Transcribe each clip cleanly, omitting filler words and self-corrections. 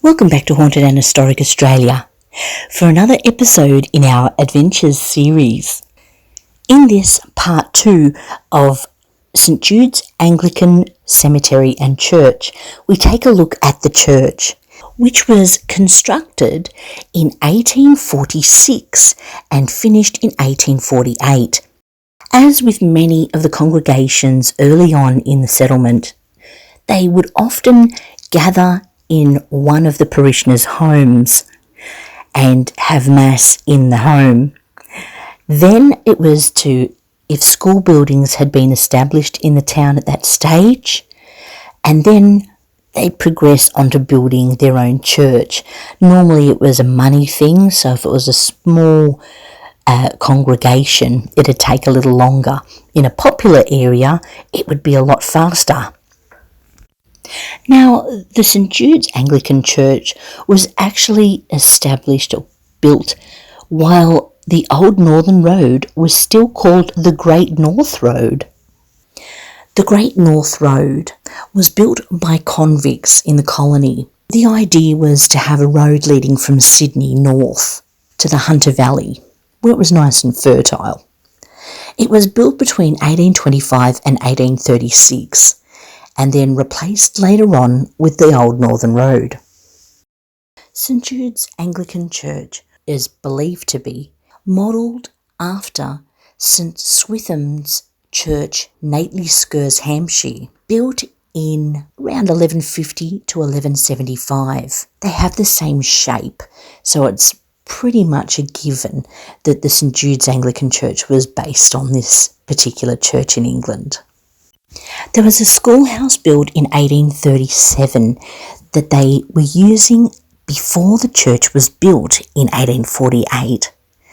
Welcome back to Haunted and Historic Australia for another episode in our Adventures series. In this part 2 of St Jude's Anglican Cemetery and Church, we take a look at the church, which was constructed in 1846 and finished in 1848. As with many of the congregations early on in the settlement, they would often gather in one of the parishioners' homes and have mass in the home. Then it was if school buildings had been established in the town at that stage, and then they'd progress onto building their own church. Normally it was a money thing, so if it was a small congregation, it'd take a little longer. In a popular area, it would be a lot faster. Now, the St Jude's Anglican Church was actually established or built while the Old Northern Road was still called the Great North Road. The Great North Road was built by convicts in the colony. The idea was to have a road leading from Sydney north to the Hunter Valley, where it was nice and fertile. It was built between 1825 and 1836. And then replaced later on with the Old Northern Road. St Jude's Anglican Church is believed to be modelled after St Swithun's church, Nately Scures, Hampshire, built in around 1150 to 1175. They have the same shape, so it's pretty much a given that the St Jude's Anglican Church was based on this particular church in England. There was a schoolhouse built in 1837 that they were using before the church was built in 1848.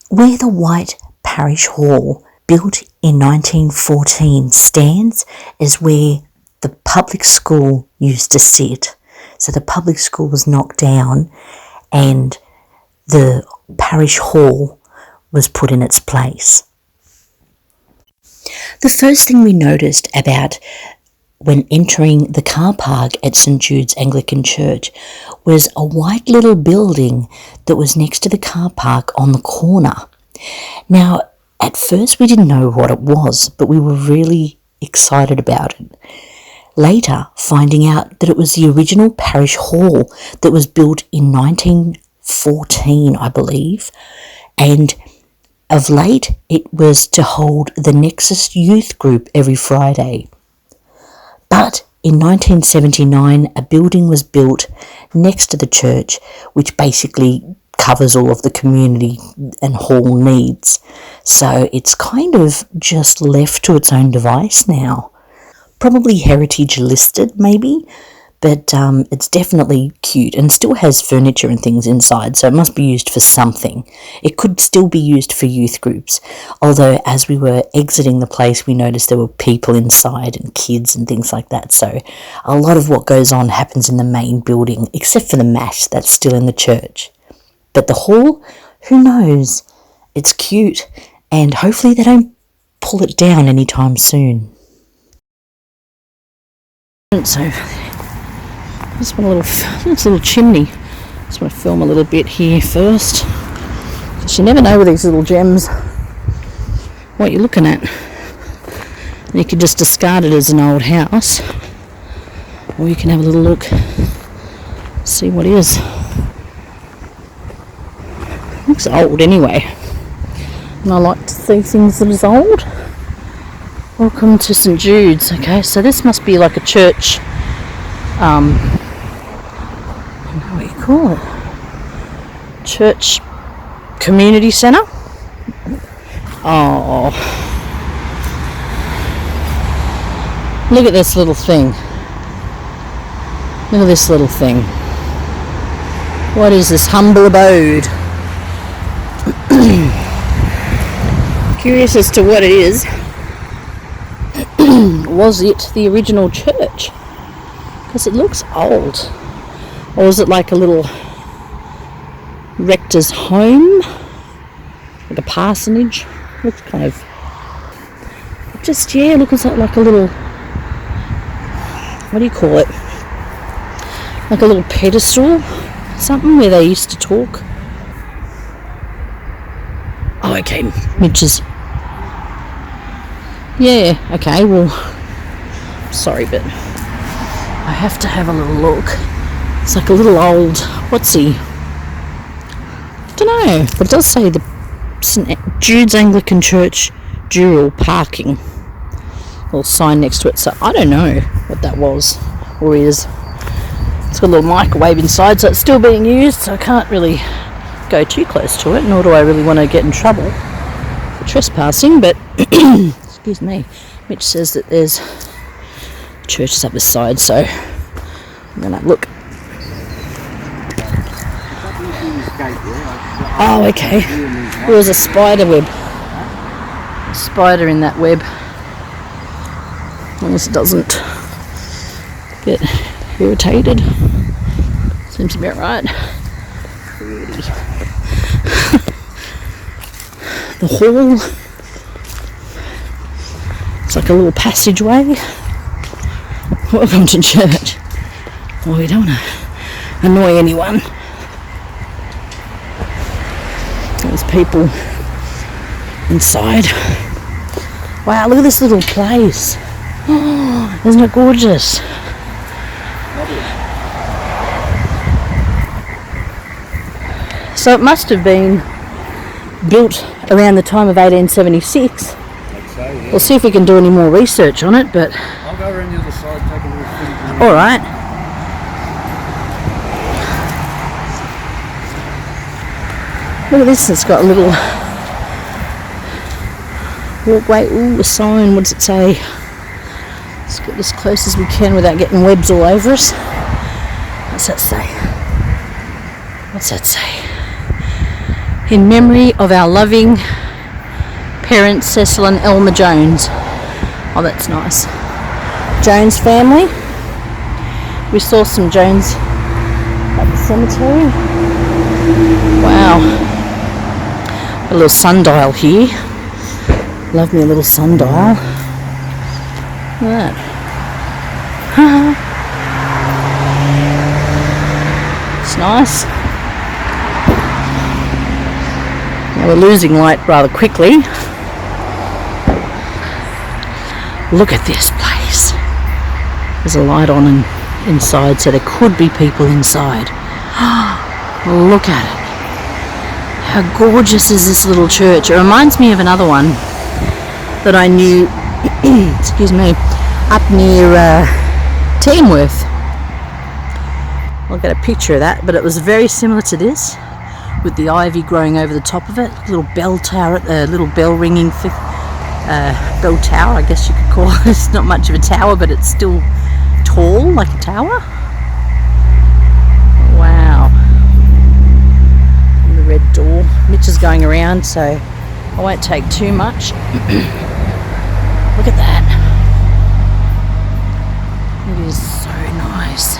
Where the white Parish Hall, built in 1914, stands is where the public school used to sit. So the public school was knocked down and the Parish Hall was put in its place. The first thing we noticed about when entering the car park at St Jude's Anglican Church was a white little building that was next to the car park on the corner. Now, at first we didn't know what it was, but we were really excited about it. Later, finding out that it was the original Parish Hall that was built in 1914, I believe, and of late, it was to hold the Nexus youth group every Friday. But in 1979, a building was built next to the church, which basically covers all of the community and hall needs. So it's kind of just left to its own device now. Probably heritage listed, maybe, but it's definitely cute and still has furniture and things inside, so it must be used for something. It could still be used for youth groups, although as we were exiting the place, we noticed there were people inside and kids and things like that, so a lot of what goes on happens in the main building, except for the mass that's still in the church. But the hall, who knows? It's cute, and hopefully they don't pull it down anytime soon. So, just want this little chimney. Just want to film a little bit here first, because you never know with these little gems what you're looking at. And you could just discard it as an old house, or you can have a little look, see what is. Looks old anyway, and I like to see things that is old. Welcome to St Jude's. Okay, so this must be like a church. What do you call it? Church community centre. Oh, look at this little thing. Look at this little thing. What is this humble abode? Curious as to what it is. Was it the original church? Because it looks old. Or is it like a little rector's home? Like a parsonage? Looks kind of... Just, yeah, looks like a little... What do you call it? Like a little pedestal something where they used to talk. Oh, okay, Mitch is... Yeah, okay, well, sorry, but I have to have a little look. It's like a little old... What's he? I don't know, but it does say the St. Jude's Anglican Church, Dural parking. Little sign next to it, so I don't know what that was or is. It's got a little microwave inside, so it's still being used, so I can't really go too close to it, nor do I really want to get in trouble for trespassing, but excuse me, Mitch says that there's churches up this side, so I'm going to look. Oh, okay. There was a spider web. A spider in that web. As long as it doesn't get irritated. Seems to be alright. The hall. It's like a little passageway. Welcome to church. Well, we don't want to annoy anyone. There's people inside. Wow, look at this little place. Oh, isn't it gorgeous? So it must have been built around the time of 1876. I'd say, yeah. We'll see if we can do any more research on it, but... I'll go around the other side, take a little footage. Alright. Look at this, it's got a little walkway. Ooh, a sign, what does it say? Let's get as close as we can without getting webs all over us. What's that say? What's that say? In memory of our loving parents, Cecil and Elmer Jones. Oh, that's nice. Jones family. We saw some Jones at the cemetery. Wow. A little sundial here. Love me a little sundial. Look at that. It's nice. Now we're losing light rather quickly. Look at this place. There's a light on inside, so there could be people inside. Look at it. How gorgeous is this little church? It reminds me of another one that I knew, excuse me, up near Tamworth. I'll get a picture of that, but it was very similar to this, with the ivy growing over the top of it. Little bell tower, little bell ringing bell tower, I guess you could call it. It's not much of a tower, but it's still tall, like a tower. Wow. And the red door. Mitch is going around, so I won't take too much. Look at that. It is so nice.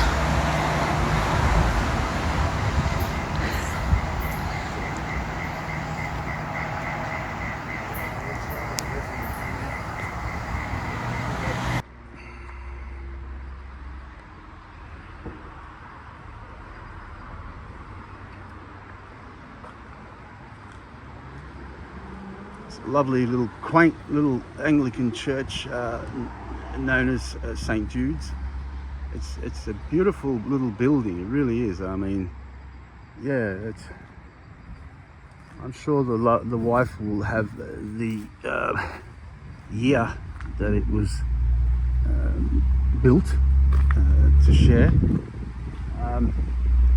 Lovely little quaint little Anglican church known as St. Jude's. It's a beautiful little building, it really is. I mean, yeah, I'm sure the wife will have the year that it was built to share.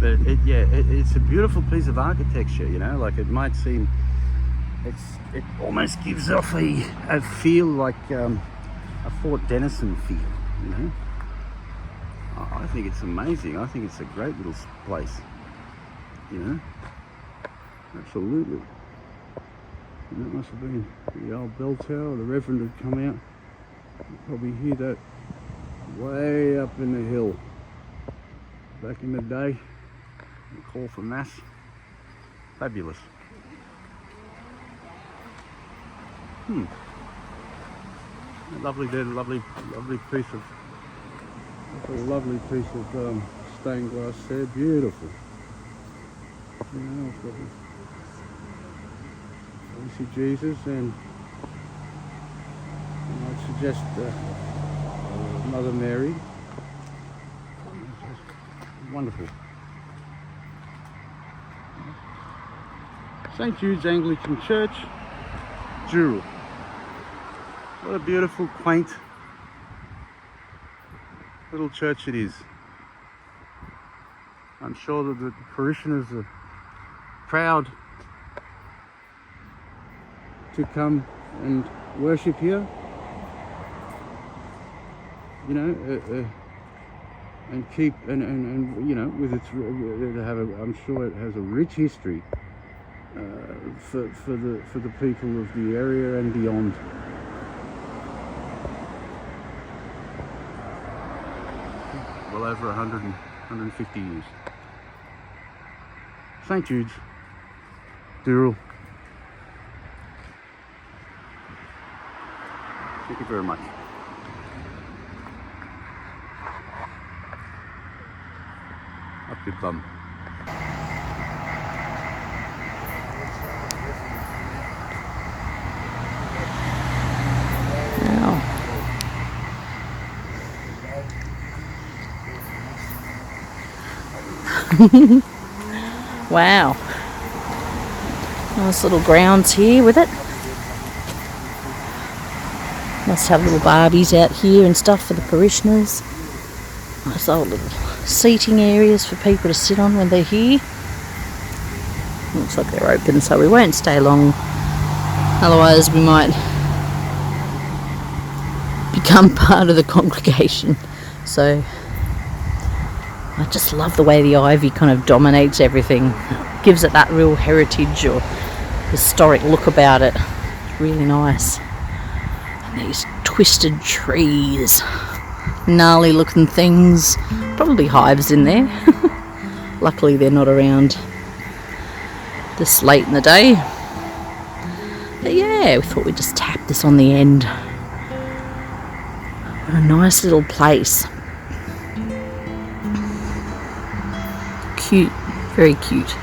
But it's a beautiful piece of architecture, you know. Like, it might seem, it almost gives off a feel like a Fort Denison feel, you know. I think it's amazing. I think it's a great little place, you know. Absolutely. And that must have been the old bell tower. The Reverend had come out. You probably hear that way up in the hill. Back in the day, the call for mass. Fabulous. Lovely piece of stained glass there. Beautiful. You know, it's got obviously Jesus, and I'd suggest Mother Mary. Wonderful. St. Jude's Anglican Church, Dural. What a beautiful, quaint little church it is. I'm sure that the parishioners are proud to come and worship here. You know, and keep and you know, with its I'm sure it has a rich history for the people of the area and beyond. Well over 150 years. St. Jude's, Dural. Thank you very much. Up your bum. Wow. Nice little grounds here with it. Must have little Barbies out here and stuff for the parishioners. Nice old little seating areas for people to sit on when they're here. Looks like they're open, so we won't stay long. Otherwise we might become part of the congregation. So I just love the way the ivy kind of dominates everything. Gives it that real heritage or historic look about it. It's really nice. And these twisted trees. Gnarly looking things. Probably hives in there. Luckily they're not around this late in the day. But yeah, we thought we'd just tap this on the end. What a nice little place. Cute, very cute.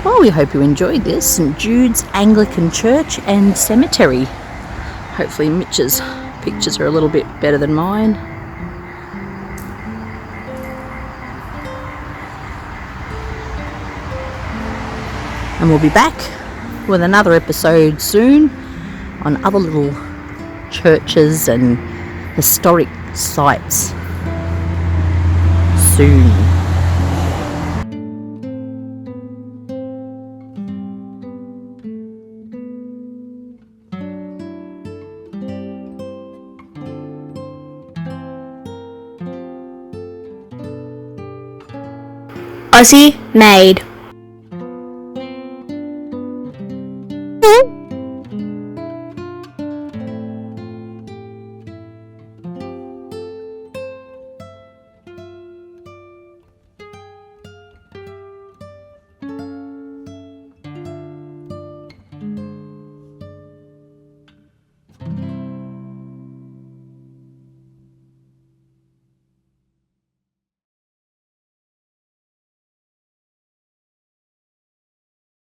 Well, we hope you enjoyed this. St. Jude's Anglican Church and Cemetery. Hopefully Mitch's pictures are a little bit better than mine. And we'll be back with another episode soon on other little churches and historic sites soon. Aussie made.